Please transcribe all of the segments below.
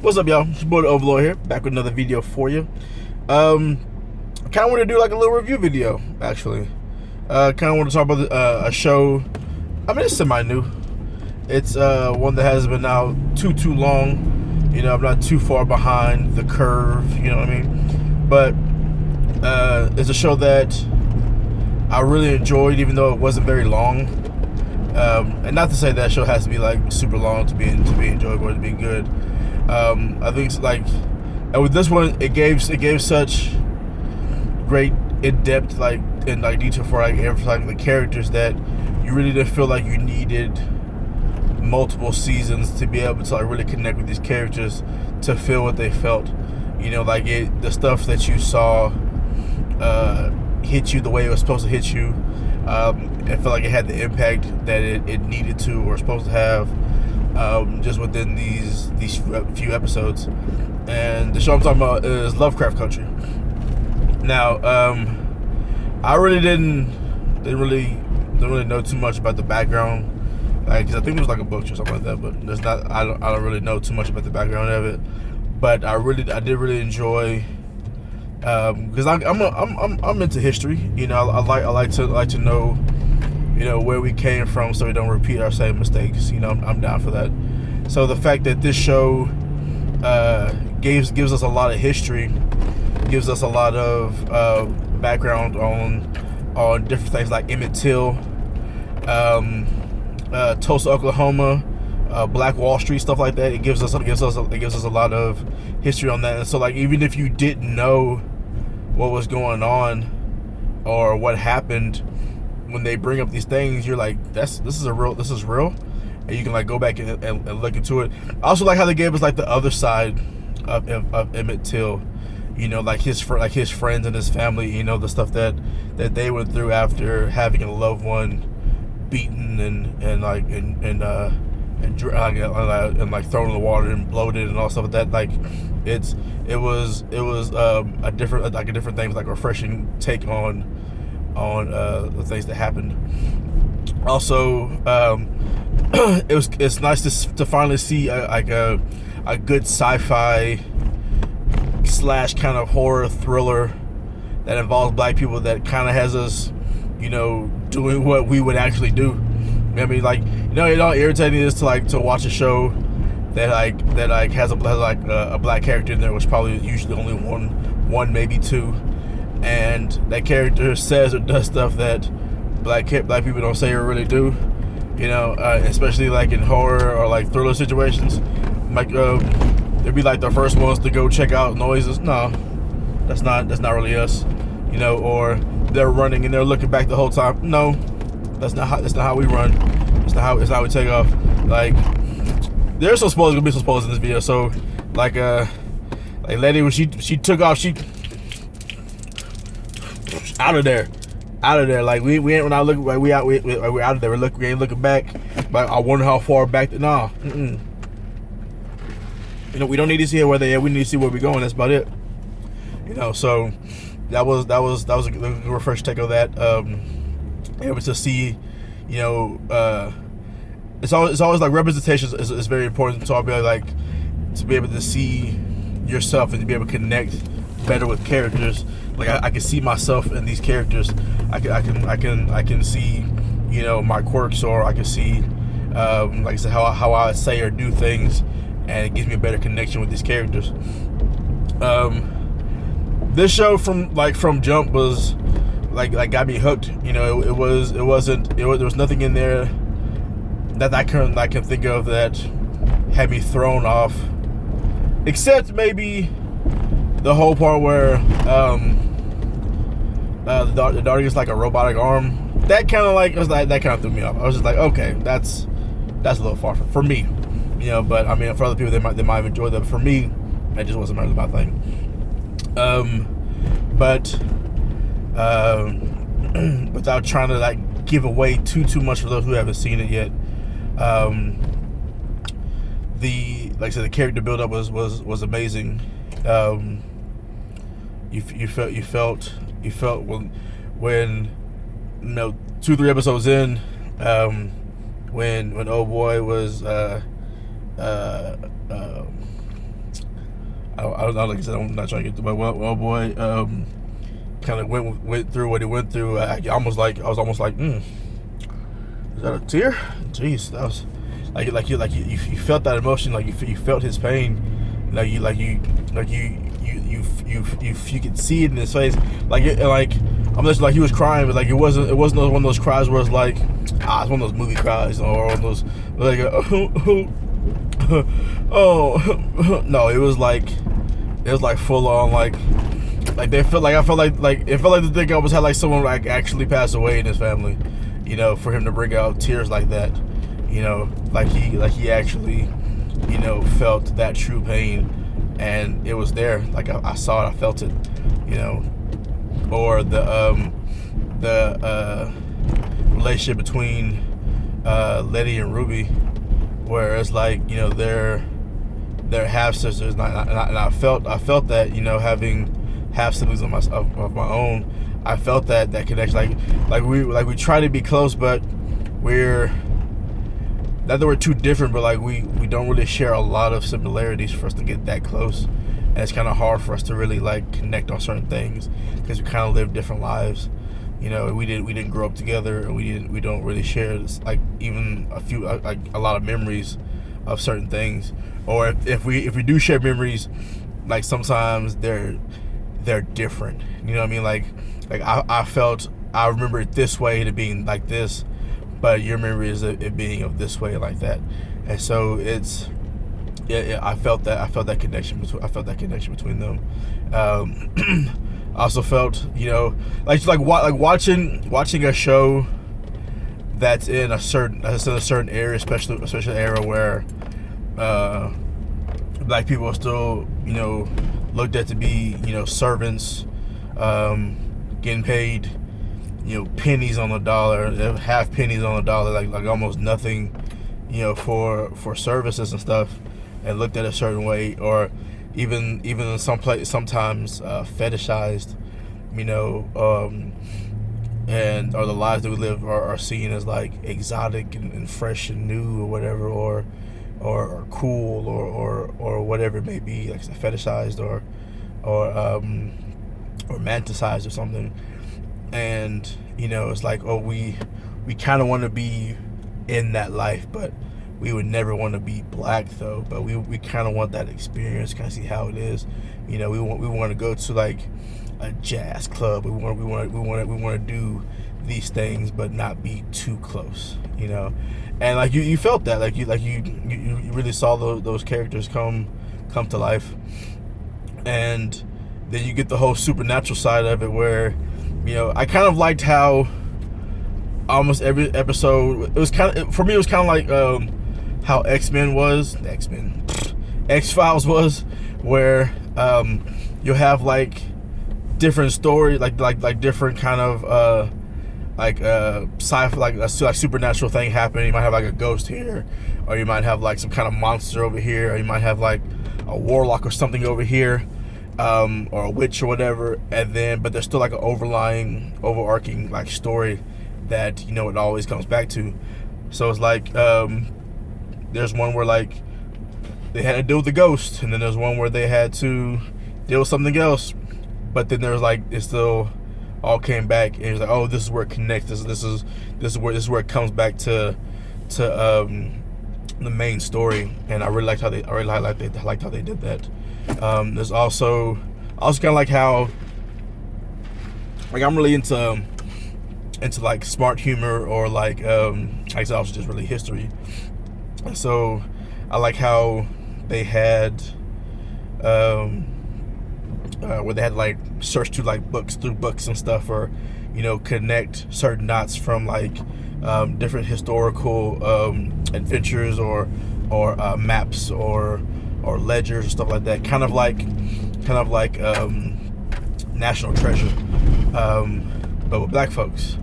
What's up, y'all? It's your boy the Overlord here, back with another video for you. Kind of want to do like a little review video, actually. Kind of want to talk about a show. I mean, it's semi-new. It's one that hasn't been out too long. You know, I'm not too far behind the curve. You know what I mean? But it's a show that I really enjoyed, even though it wasn't very long. And not to say that show has to be like super long to be enjoyable or to be good. I think it's like, and with this one, it gave such great in-depth detail for like emphasizing the characters that you really didn't feel like you needed multiple seasons to be able to like really connect with these characters to feel what they felt. You know, like the stuff that you saw hit you the way it was supposed to hit you. It felt like it had the impact that it needed to or supposed to have. Just within these few episodes. And the show I'm talking about is Lovecraft Country. Now, I really didn't really know too much about the background, like, cause I think there's like a book or something like that, but there's not. I don't really know too much about the background of it. But I did really enjoy, because I'm into history. You know, I like to know, you know, where we came from, so we don't repeat our same mistakes. You know, I'm down for that. So the fact that this show gives us a lot of history, gives us a lot of background on different things like Emmett Till, Tulsa, Oklahoma, Black Wall Street, stuff like that. It gives us a lot of history on that. And so, like, even if you didn't know what was going on or what happened, when they bring up these things, you're like, this is real, and you can like go back and look into it. I also like how they gave us like the other side of Emmett Till, you know, like his friends and his family, you know, the stuff that they went through after having a loved one beaten and thrown in the water and bloated and all stuff like that. Like it was a different thing, like a refreshing take on the things that happened. Also, it's nice to finally see a good sci-fi / kind of horror thriller that involves black people, that kind of has us, you know, doing what we would actually do. I mean, like, you know, how irritating it is to watch a show that has a black character in there, which probably usually only one maybe two. And that character says or does stuff that black people don't say or really do, you know, especially like in horror or like thriller situations. Like they'd be like the first ones to go check out noises. No, that's not really us, you know. Or they're running and they're looking back the whole time. No, that's not how we run. It's not how we take off. Like, there's gonna be some spoilers in this video. So like lady, when she took off, she out of there. Like we ain't, when I look, like we're out of there. We ain't looking back. But I wonder how far back. Nah. You know, we don't need to see where they are. We need to see where we're going. That's about it. You know, so that was a refresh take of that. Able to see, you know, it's always like representation is very important. So I'll be like to be able to see yourself and to be able to connect better with characters. Like I can see myself in these characters. I can see, you know, my quirks, or I can see, like I said, how I say or do things, and it gives me a better connection with these characters. This show from jump was like got me hooked. You know, there was nothing in there that I can think of that had me thrown off, except maybe the whole part where the daughter gets like a robotic arm. That kind of threw me off. I was just like, okay, that's a little far for me, you know. But I mean, for other people, they might have enjoyed that. But for me, it just wasn't my thing. But without trying to like give away too much for those who haven't seen it yet, like I said, the character build-up was amazing. You felt when you know 2-3 episodes in, when old boy was like I said, I'm not trying to get through, but well boy, kind of went through what he went through. I was almost like, is that a tear? Jeez, that was you felt that emotion, like you felt his pain, you could see it in his face, I'm just like he was crying, but like it wasn't one of those cries where it's like it's one of those movie cries or one of those like oh no, it was like full on like they felt like it felt like the thing I was had like someone like actually pass away in his family, for him to bring out tears like that, like he actually felt that true pain, and it was there, like I saw it, I felt it, or the relationship between Letty and Ruby, where it's like they're half sisters, and I felt that having half siblings of my own, I felt that connection, like we try to be close, but we're not that we're too different, but like we don't really share a lot of similarities for us to get that close, and it's kind of hard for us to really like connect on certain things because we kind of live different lives. We didn't grow up together, and we don't really share this, like even a lot of memories of certain things, or if we do share memories, like sometimes they're different. You know what I mean? Like I remember it this way to being like this, but your memory is it being of this way like that, and so it's I felt that connection between them. I also felt watching a show that's in a certain area, especially era where black people are still looked at to be servants, getting paid pennies on the dollar, half pennies on the dollar, like almost nothing for services and stuff, and looked at a certain way, or even in sometimes fetishized, and or the lives that we live are seen as like exotic and fresh and new or whatever, or cool or whatever it may be, like fetishized or romanticized or something. And it's like, oh, we kind of want to be in that life, but we would never want to be black though. But we kind of want that experience, kind of see how it is. We want to go to like a jazz club. We want to do these things, but not be too close. And like you felt that, like you really saw those characters come to life, and then you get the whole supernatural side of it, where I kind of liked how almost every episode, it was kind of, for me, it was kind of like how X-Files was, where you'll have like different stories, like different kind of sci-fi, like a supernatural thing happening. You might have like a ghost here, or you might have like some kind of monster over here, or you might have like a warlock or something over here, or a witch or whatever, but there's still like an overarching like story that it always comes back to. So it's like there's one where like they had to deal with the ghost, and then there's one where they had to deal with something else, but then there's like it still all came back, and it's like, oh, this is where it connects. This is where it comes back to the main story, and I really liked how they did that. There's also kind of like how, like, I'm really into like smart humor, or like I said, also just really history. And so I like how they had where they had like search through books and stuff, or connect certain dots from like different historical adventures or maps or ledgers or stuff like that, kind of like National Treasure, but with black folks,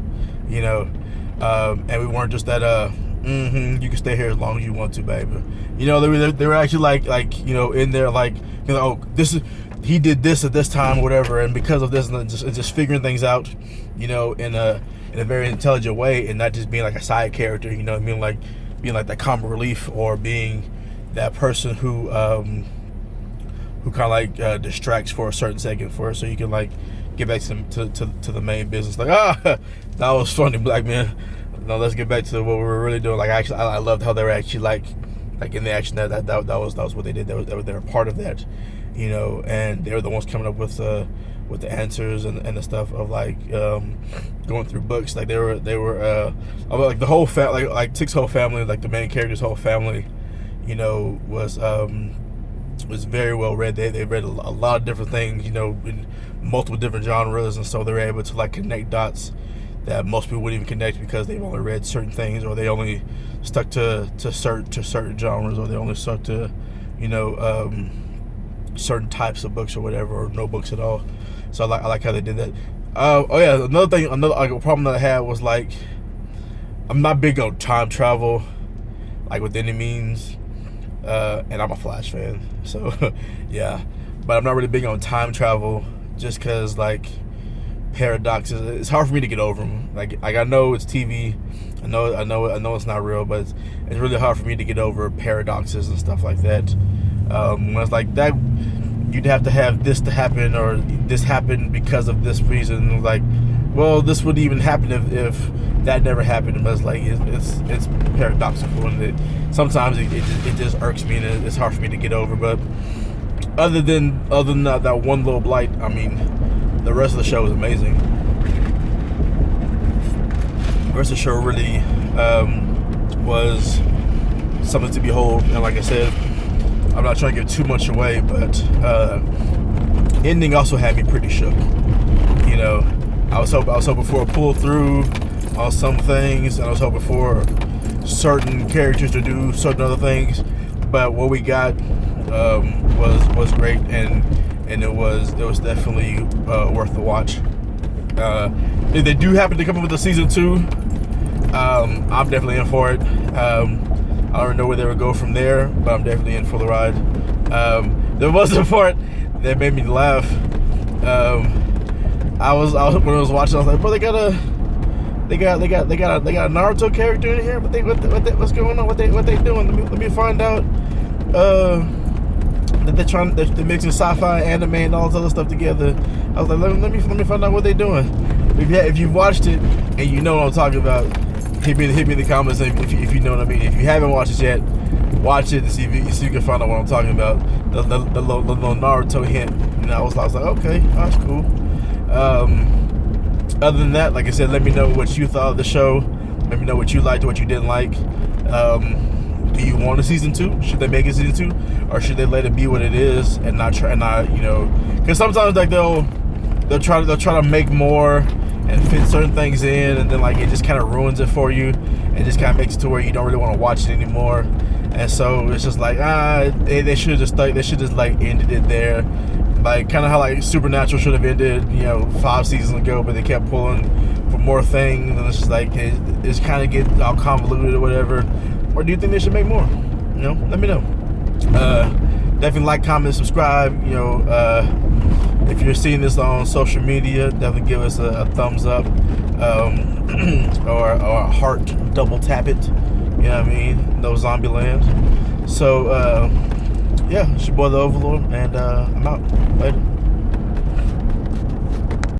and we weren't just that you can stay here as long as you want to, baby. They were actually like in there, like, oh, this is, he did this at this time or whatever, and because of this, and just figuring things out, in a very intelligent way, and not just being like a side character, like being like that comic relief, or being that person who who kind of like distracts for a certain second for so you can like get back to the main business. Like, that was funny, black man. No, let's get back to what we were really doing. Like, actually, I loved how they were actually like in the action. That was what they did. They were a part of that, you know, and they were the ones coming up with the answers and the stuff of like going through books. Like they were like the whole like Tick's whole family, like the main character's whole family, you know, was very well read. They read a lot of different things, you know, in multiple different genres, and so they were able to like connect dots that most people wouldn't even connect because they've only read certain things, or they only stuck to certain genres, or they only stuck to, you know, certain types of books or whatever, or no books at all. So I like how they did that. Oh yeah, another problem that I had was like, I'm not big on time travel, like with any means, and I'm a Flash fan, so yeah. But I'm not really big on time travel, just because like paradoxes, it's hard for me to get over them. Like I know it's TV, I know it's not real, but it's really hard for me to get over paradoxes and stuff like that. When it's like that, you'd have to have this to happen, or this happened because of this reason. Like, well, this wouldn't even happen if that never happened. But it's like it's paradoxical, and sometimes it just irks me, and it's hard for me to get over. But other than that one little blight, I mean, the rest of the show is amazing. The rest of the show really was something to behold, and like I said, I'm not trying to give too much away, but ending also had me pretty shook. You know, I was hoping for a pull through on some things, and I was hoping for certain characters to do certain other things. But what we got was great, and it was definitely worth the watch. If they do happen to come up with a season 2, I'm definitely in for it. I don't know where they would go from there, but I'm definitely in for the ride. There was a part that made me laugh. I was when I was watching, I was like, bro, they got a Naruto character in here, but what's going on? What they doing? Let me find out. That they're mixing sci-fi, anime, and all this other stuff together. I was like, let me find out what they're doing. If you've watched it and you know what I'm talking about, hit me in the comments if you know what I mean. If you haven't watched it yet, watch it and see if you can find out what I'm talking about. The little Naruto hint. And I was like, okay, that's cool. Other than that, like I said, let me know what you thought of the show. Let me know what you liked, what you didn't like. Do you want a season 2? Should they make a season 2, or should they let it be what it is and not you know? Because sometimes like they'll try to make more and fit certain things in, and then like it just kind of ruins it for you, and just kind of makes it to where you don't really want to watch it anymore. And so it's just like they should just like ended it there, like kind of how like Supernatural should have ended, you know, 5 seasons ago, but they kept pulling for more things, and it's just like it's kind of get all convoluted or whatever. Or do you think they should make more? You know, let me know. Definitely like, comment, subscribe. You know, if you're seeing this on social media, definitely give us a thumbs up, or a heart, double tap it. You know what I mean? No zombie land. So, yeah, it's your boy the Overlord, and I'm out. Later.